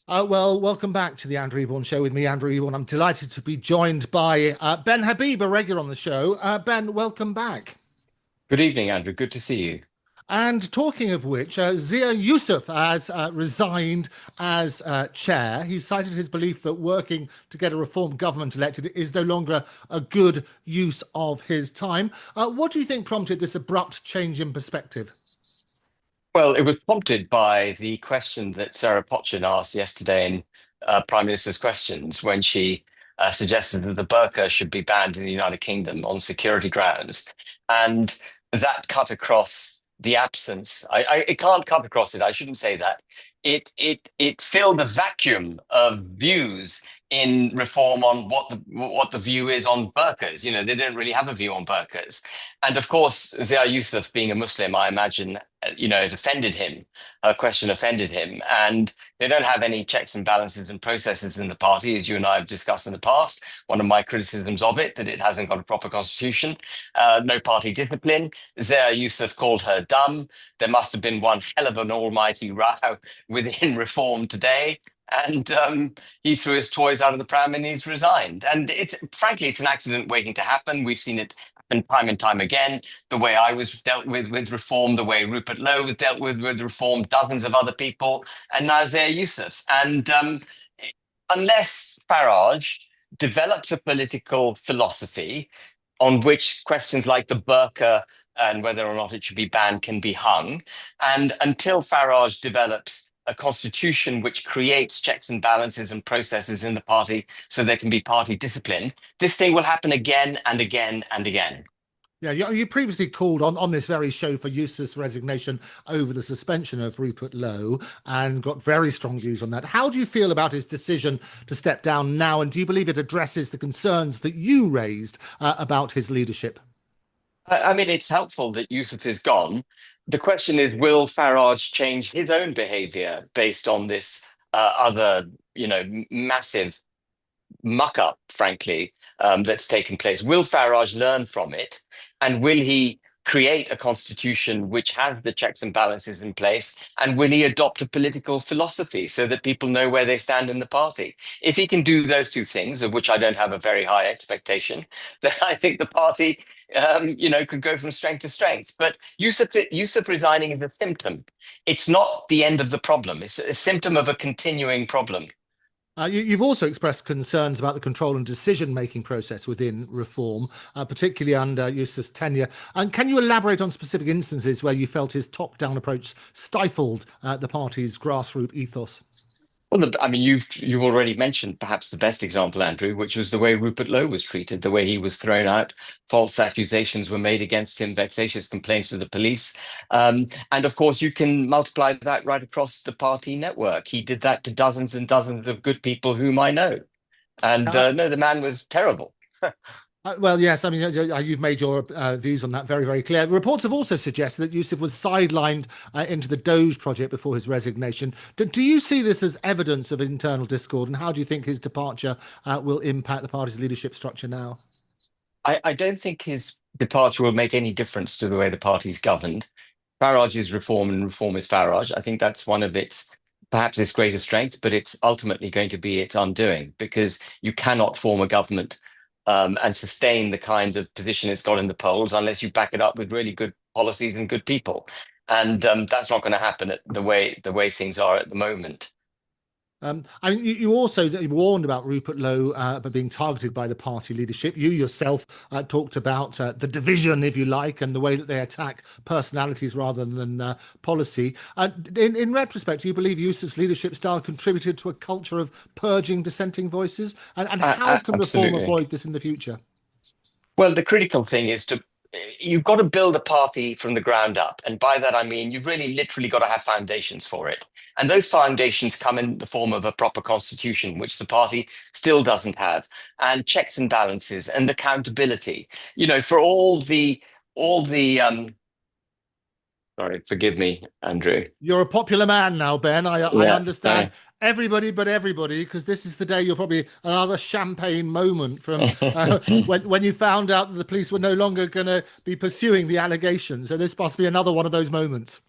Well, welcome back to the Andrew Eborn Show with me, Andrew Eborn. I'm delighted to be joined by Ben Habib, a regular on the show. Ben, welcome back. Good evening, Andrew. Good to see you. And talking of which, ZIA YUSUF has resigned as chair. He cited his belief that working to get a reformed government elected is no longer a good use of his time. What do you think prompted this abrupt change in perspective? Well, it was prompted by the question that Sarah Potchin asked yesterday in Prime Minister's Questions when she suggested that the burqa should be banned in the United Kingdom on security grounds. And that cut across the absence. It can't cut across it. I shouldn't say that. It filled a vacuum of views in reform on what the view is on burqas. They didn't really have a view on burqas. And of course, Zia Yusuf, being a Muslim, I imagine, it offended him. Her question offended him. And they don't have any checks and balances and processes in the party, as you and I have discussed in the past. One of my criticisms of it, that it hasn't got a proper constitution, no party discipline. Zia Yusuf called her dumb. There must have been one hell of an almighty row within reform today. And he threw his toys out of the pram and he's resigned. And it's frankly, it's an accident waiting to happen. We've seen it happen time and time again. The way I was dealt with reform, the way Rupert Lowe was dealt with reform, dozens of other people, and now Zia Yusuf. And unless Farage develops a political philosophy on which questions like the burqa and whether or not it should be banned can be hung, and until Farage develops a constitution which creates checks and balances and processes in the party so there can be party discipline, this thing will happen again and again and again. Yeah, you previously called on this very show for Eustace's resignation over the suspension of Rupert Lowe and got very strong views on that. How do you feel about his decision to step down now? And do you believe it addresses the concerns that you raised about his leadership? I mean, it's helpful that Yusuf is gone. The question is, will Farage change his own behavior based on this other, massive muck up, frankly, that's taken place? Will Farage learn from it? And will he create a constitution which has the checks and balances in place? And will he adopt a political philosophy so that people know where they stand in the party? If he can do those two things, of which I don't have a very high expectation, then I think the party, could go from strength to strength. But Yusuf resigning is a symptom. It's not the end of the problem. It's a symptom of a continuing problem. You've also expressed concerns about the control and decision-making process within reform, particularly under Yusuf's tenure. And can you elaborate on specific instances where you felt his top-down approach stifled the party's grassroots ethos? Well, I mean, you've already mentioned perhaps the best example, Andrew, which was the way Rupert Lowe was treated, the way he was thrown out. False accusations were made against him, vexatious complaints to the police, and of course, you can multiply that right across the party network. He did that to dozens and dozens of good people whom I know, and no, the man was terrible. Well, yes, I mean, you've made your views on that very, very clear. Reports have also suggested that Yusuf was sidelined into the Doge project before his resignation. Do you see this as evidence of internal discord, and how do you think his departure will impact the party's leadership structure now? I don't think his departure will make any difference to the way the party's governed. Farage is reform and reform is Farage. I think that's one of its perhaps its greatest strengths, but it's ultimately going to be its undoing because you cannot form a government and sustain the kind of position it's got in the polls unless you back it up with really good policies and good people. And that's not going to happen at the way things are at the moment. I mean, you also warned about Rupert Lowe being targeted by the party leadership. You yourself talked about the division, if you like, and the way that they attack personalities rather than policy. In retrospect, do you believe Yusuf's leadership style contributed to a culture of purging dissenting voices? And how can reform Absolutely. avoid this in the future? Well, the critical thing is you've got to build a party from the ground up. And by that, I mean, you've really literally got to have foundations for it. And those foundations come in the form of a proper constitution, which the party still doesn't have, and checks and balances and accountability. For all the sorry, forgive me, Andrew. You're a popular man now, Ben. I Yeah. understand everybody but everybody, because this is the day you're probably another champagne moment from when you found out that the police were no longer going to be pursuing the allegations. So this must be another one of those moments.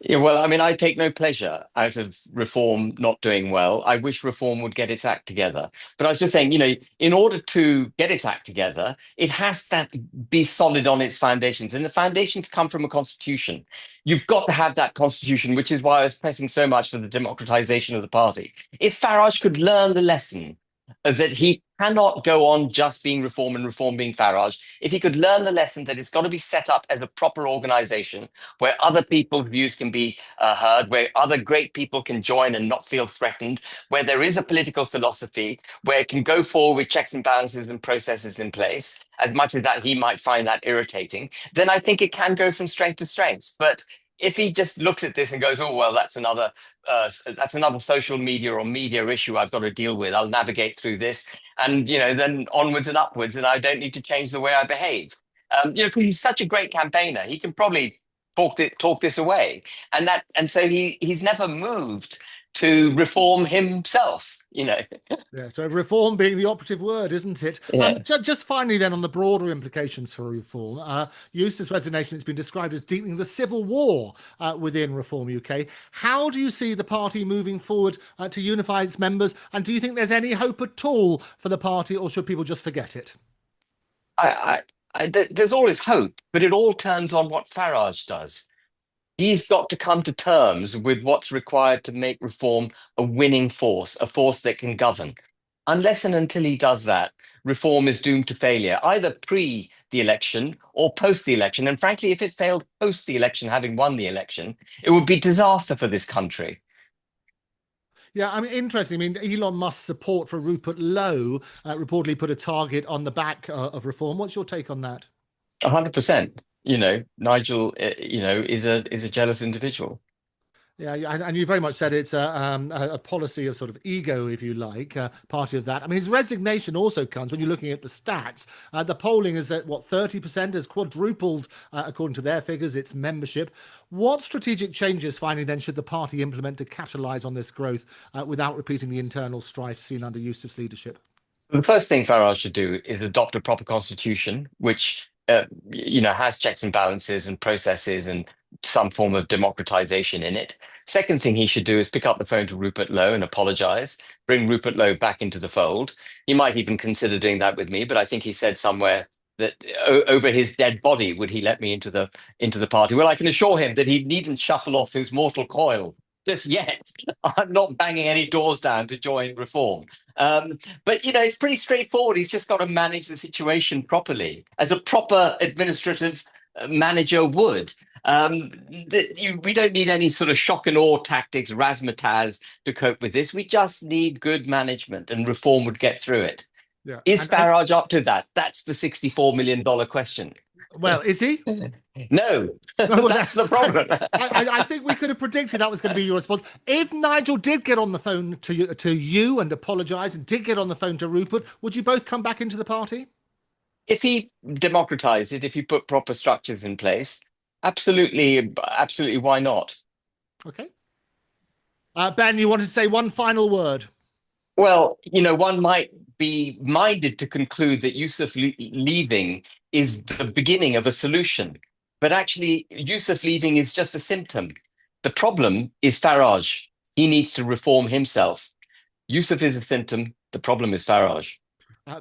Yeah, well, I mean, I take no pleasure out of reform not doing well. I wish reform would get its act together. But I was just saying, in order to get its act together, it has to be solid on its foundations. And the foundations come from a constitution. You've got to have that constitution, which is why I was pressing so much for the democratization of the party. If Farage could learn the lesson that he cannot go on just being reform and reform being Farage, if he could learn the lesson that it's got to be set up as a proper organization where other people's views can be heard, where other great people can join and not feel threatened, where there is a political philosophy, where it can go forward with checks and balances and processes in place, as much as that he might find that irritating, then I think it can go from strength to strength. But if he just looks at this and goes, "Oh well, that's another social media or media issue I've got to deal with. I'll navigate through this, and then onwards and upwards, and I don't need to change the way I behave." 'Cause he's such a great campaigner, he can probably talk this away, and so he's never moved to reform himself. Yeah, so reform being the operative word, isn't it? Yeah. Just finally, then, on the broader implications for reform, Yusuf's resignation has been described as deepening the civil war within Reform UK. How do you see the party moving forward to unify its members? And do you think there's any hope at all for the party, or should people just forget it? There's always hope, but it all turns on what Farage does. He's got to come to terms with what's required to make reform a winning force, a force that can govern. Unless and until he does that, reform is doomed to failure, either pre the election or post the election. And frankly, if it failed post the election, having won the election, it would be disaster for this country. Yeah, I mean, interesting. I mean, Elon Musk's support for Rupert Lowe reportedly put a target on the back of reform. What's your take on that? 100%. Nigel, is a jealous individual. Yeah, yeah, and you very much said it's a policy of sort of ego, if you like, party of that. I mean, his resignation also comes when you're looking at the stats. The polling is at what, 30% has quadrupled, according to their figures, its membership. What strategic changes, finally, then, should the party implement to capitalize on this growth without repeating the internal strife seen under Yusuf's leadership? The first thing Farage should do is adopt a proper constitution, which has checks and balances and processes and some form of democratization in it. Second thing he should do is pick up the phone to Rupert Lowe and apologize, bring Rupert Lowe back into the fold. He might even consider doing that with me, but I think he said somewhere that over his dead body would he let me into the party. Well, I can assure him that he needn't shuffle off his mortal coil just yet. I'm not banging any doors down to join reform. But it's pretty straightforward. He's just got to manage the situation properly, as a proper administrative manager would. We don't need any sort of shock and awe tactics, razzmatazz to cope with this. We just need good management, and reform would get through it. Yeah, Is and Farage up to that? That's the $64 million question. well, is he? No, Well, that's the problem. I think we could have predicted that was going to be your response. If Nigel did get on the phone to you and apologise, and did get on the phone to Rupert, would you both come back into the party? If he democratized it, if he put proper structures in place, absolutely, absolutely, why not? Okay. Ben, you wanted to say one final word. Well, one might be minded to conclude that Yusuf leaving is the beginning of a solution. But actually, Yusuf leaving is just a symptom. The problem is Farage. He needs to reform himself. Yusuf is a symptom. The problem is Farage.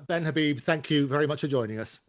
Ben Habib, thank you very much for joining us.